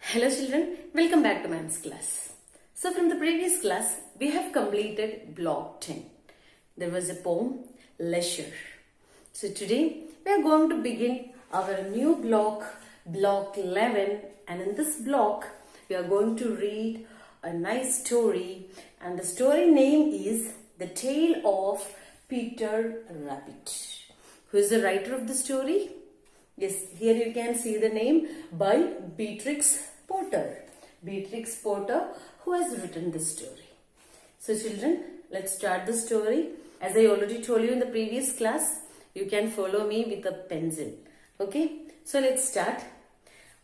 Hello children, welcome back to Maths class. So from the previous class, we have completed block 10. There was a poem, Leisure. So today, we are going to begin our new block, block 11. And in this block, we are going to read a nice story. And the story name is The Tale of Peter Rabbit. Who is the writer of the story? Yes, here you can see the name by Beatrix Potter. Beatrix Potter, who has written this story. So children, let's start the story. As I already told you in the previous class, you can follow me with a pencil. Okay, so let's start.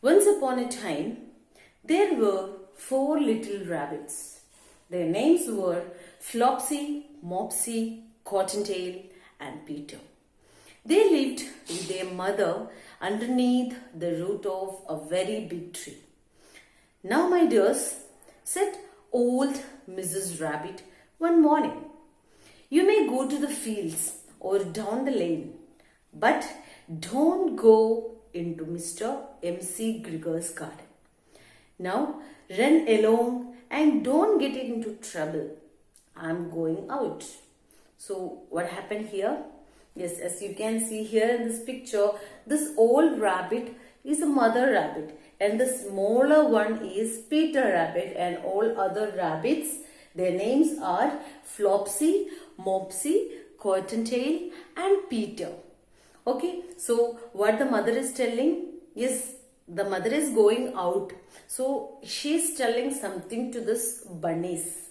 Once upon a time, there were 4 little rabbits. Their names were Flopsy, Mopsy, Cottontail, and Peter. They lived with their mother underneath the root of a very big tree. Now, my dears, said old Mrs. Rabbit one morning, you may go to the fields or down the lane, but don't go into Mr. M.C. Gregor's garden. Now, run along and don't get into trouble. I'm going out. So, what happened here? Yes, as you can see here in this picture, this old rabbit is a mother rabbit and the smaller one is Peter Rabbit, and all other rabbits, their names are Flopsy, Mopsy, Cottontail and Peter. Okay, so what the mother is telling? Yes, the mother is going out. So she is telling something to this bunnies.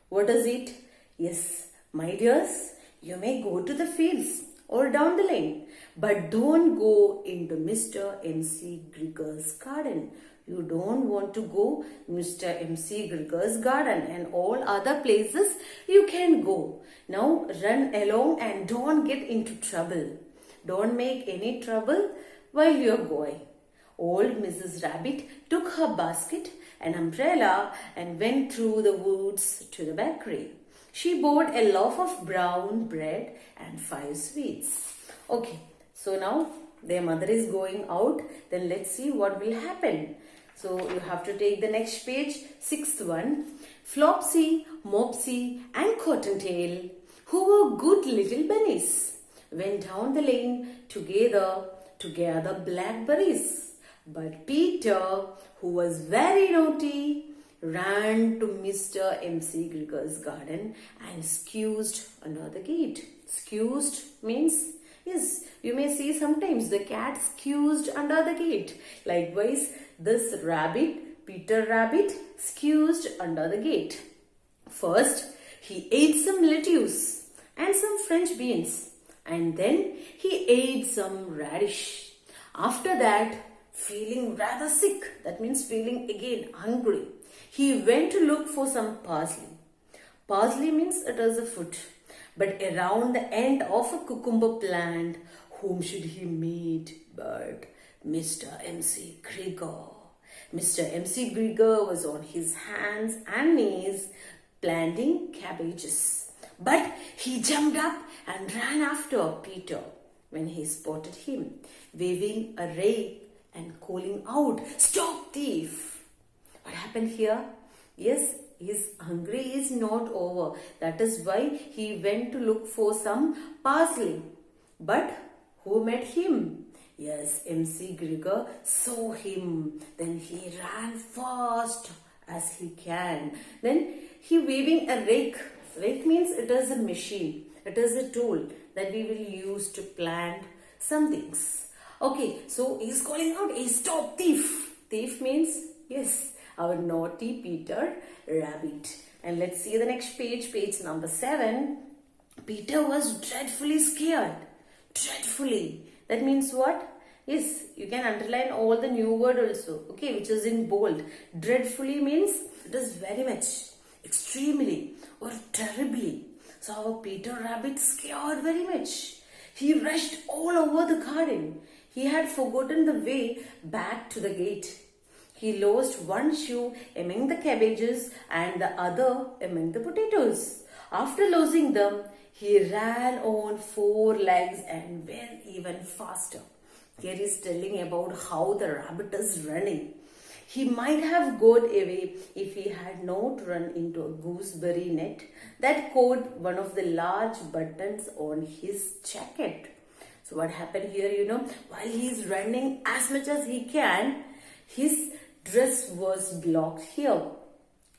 What is it? Yes, my dears, you may go to the fields or down the lane, but don't go into Mr. M.C. Gregor's garden. You don't want to go Mr. M.C. Gregor's garden, and all other places you can go. Now run along and don't get into trouble. Don't make any trouble while you are going. Old Mrs. Rabbit took her basket and umbrella and went through the woods to the bakery. She bought a loaf of brown bread and 5 sweets. Okay, so now their mother is going out. Then let's see what will happen. So you have to take the next page, 6th one. Flopsy, Mopsy and Cottontail, who were good little bunnies, went down the lane together to gather blackberries. But Peter, who was very naughty, ran to Mr. M.C. Gregor's garden and squeezed under the gate. Squeezed means, yes, you may see sometimes the cat squeezed under the gate. Likewise, this rabbit, Peter Rabbit, squeezed under the gate. First, he ate some lettuce and some French beans, and then he ate some radish. After that, feeling rather sick, that means feeling again hungry, he went to look for some parsley. Parsley means it is a fruit. But around the end of a cucumber plant, whom should he meet but Mr. M.C. Gregor. Mr. M.C. Gregor was on his hands and knees planting cabbages. But he jumped up and ran after Peter when he spotted him, waving a rake and calling out, "Stop, thief!" What happened here? Yes, his hungry is not over. That is why he went to look for some parsley. But who met him? Yes, M.C. Gregor saw him. Then he ran fast as he can. Then he waving a rake. Rake means it is a machine. It is a tool that we will use to plant some things. Okay, so he's calling out, "Hey, stop, thief!" Thief means, yes, our naughty Peter Rabbit. And let's see the next page, page number 7. Peter was dreadfully scared. Dreadfully. That means what? Yes, you can underline all the new word also, okay, which is in bold. Dreadfully means it is very much, extremely or terribly. So our Peter Rabbit scared very much. He rushed all over the garden. He had forgotten the way back to the gate. He lost one shoe among the cabbages and the other among the potatoes. After losing them, he ran on 4 legs and went even faster. Here he is telling about how the rabbit is running. He might have got away if he had not run into a gooseberry net that caught one of the large buttons on his jacket. So what happened here, while he's running as much as he can, his dress was blocked here.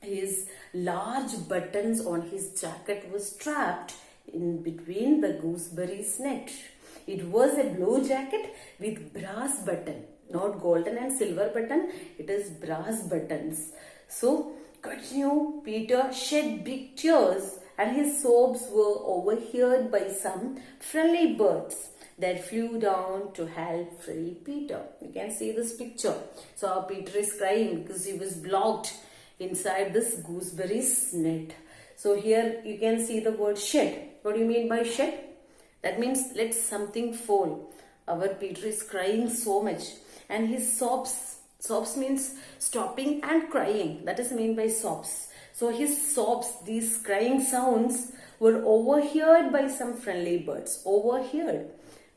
His large buttons on his jacket was trapped in between the gooseberry's net. It was a blue jacket with brass button, not golden and silver button, it is brass buttons. So, continue, Peter shed big tears and his sobs were overheard by some friendly birds that flew down to help free Peter. You can see this picture. So, Peter is crying because he was blocked inside this gooseberry's net. So, here you can see the word shed. What do you mean by shed? That means let something fall. Our Peter is crying so much and his sobs means stopping and crying. That is meant by sobs. So his sobs, these crying sounds were overheard by some friendly birds. Overheard.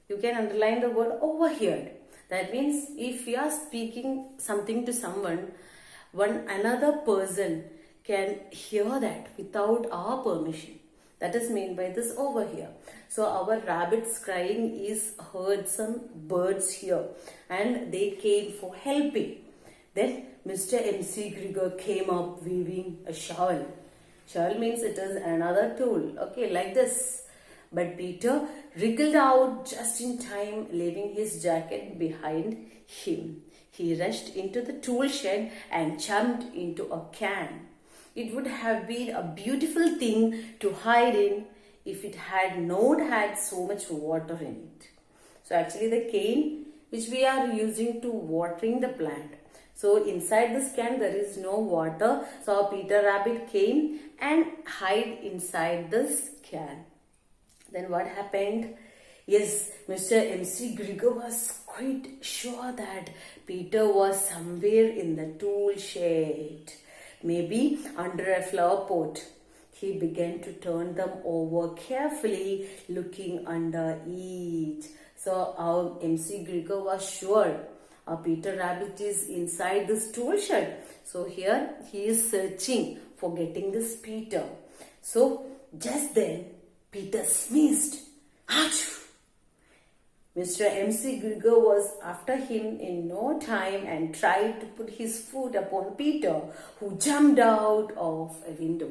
You can underline the word overheard. That means if we are speaking something to someone, another person can hear that without our permission. That is meant by this overhear. So our rabbit's crying is heard some birds here and they came for helping. Then Mr. MC Grigor came up weaving a shawl. Shawl means it is another tool. Okay, like this. But Peter wriggled out just in time, leaving his jacket behind him. He rushed into the tool shed and jumped into a can. It would have been a beautiful thing to hide in if it had not had so much water in it. So actually the cane which we are using to watering the plant. So inside this can there is no water. So Peter Rabbit came and hid inside this can. Then what happened? Yes, Mr. MC Grigor was quite sure that Peter was somewhere in the tool shed. Maybe under a flower pot. He began to turn them over carefully, looking under each. So our MC Grigor was sure Peter Rabbit is inside this tool shed. So here he is searching for getting this Peter. So just then Peter sneezed. Achoo! Mr. MC Grigor was after him in no time and tried to put his foot upon Peter, who jumped out of a window.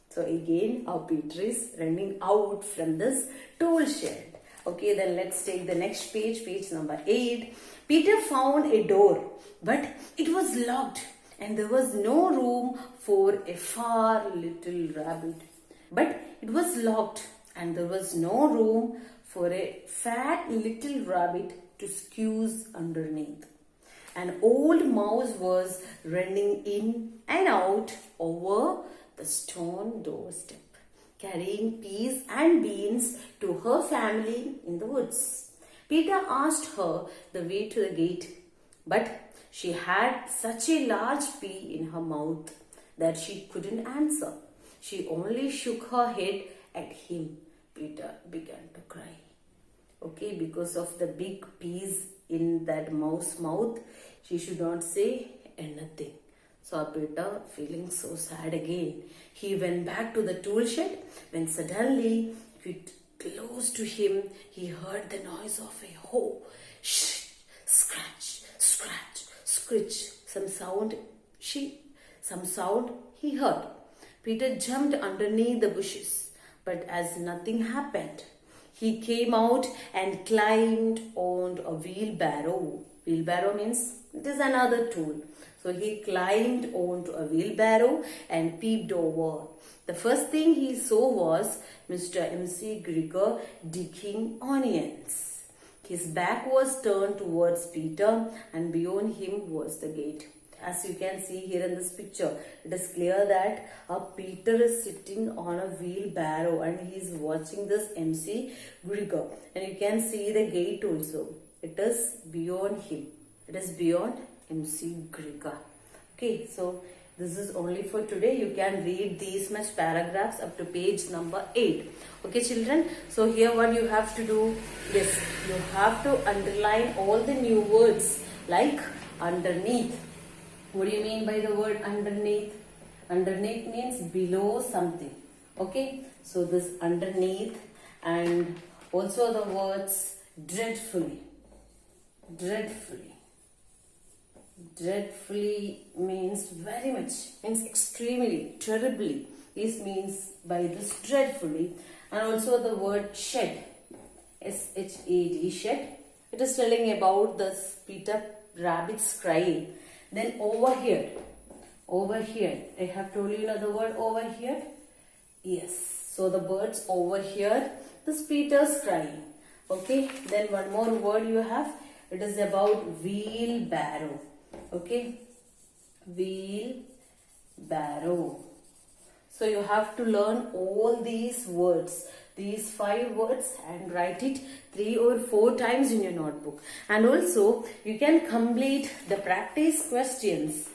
So again, our Peter is running out from this tool shed. Okay, then let's take the next page, page number 8. Peter found a door, but it was locked and there was no room for a far little rabbit. But it was locked and there was no room for a fat little rabbit to squeeze underneath. An old mouse was running in and out over the stone doorstep, carrying peas and beans to her family in the woods. Peter asked her the way to the gate, but she had such a large pea in her mouth that she couldn't answer. She only shook her head at him. Peter began to cry. Okay, because of the big peas in that mouse mouth, she should not say anything. So Peter, feeling so sad again, he went back to the tool shed when suddenly, quite close to him, he heard the noise of a hoe. Shh, scratch, scratch, scritch. Some sound he heard. Peter jumped underneath the bushes, but as nothing happened, he came out and climbed onto a wheelbarrow. Wheelbarrow means it is another tool. So he climbed onto a wheelbarrow and peeped over. The first thing he saw was Mr. MC Grigor digging onions. His back was turned towards Peter and beyond him was the gate. As you can see here in this picture, it is clear that Peter is sitting on a wheelbarrow and he is watching this MC Grigor. And you can see the gate also. It is beyond him. It is beyond MC Grigor. Okay, so this is only for today. You can read these much paragraphs up to page number 8. Okay, children. So here what you have to do is you have to underline all the new words like underneath, What do you mean by the word underneath? Underneath means below something. Okay, so this underneath, and also the words dreadfully. Dreadfully. Dreadfully means very much, means extremely, terribly. This means by this dreadfully. And also the word shed. S-H-A-D, shed. It is telling about the Peter Rabbit's crying. Then over here, I have told you the word over here. Yes, so the birds over here, this Peter's crying. Okay, then one more word you have. It is about wheelbarrow. Okay, wheelbarrow. So you have to learn all these words, these 5 words, and write it 3 or 4 times in your notebook. And also you can complete the practice questions.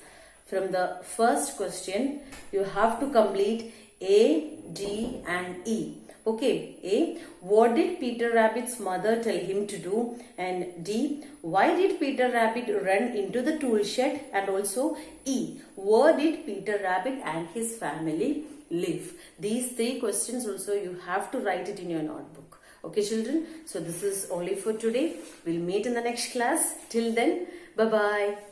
From the first question, you have to complete A, D and E. Okay, A, what did Peter Rabbit's mother tell him to do? And D, why did Peter Rabbit run into the tool shed? And also E, where did Peter Rabbit and his family live? These 3 questions also you have to write it in your notebook. Okay children, so this is only for today. We'll meet in the next class. Till then, bye-bye.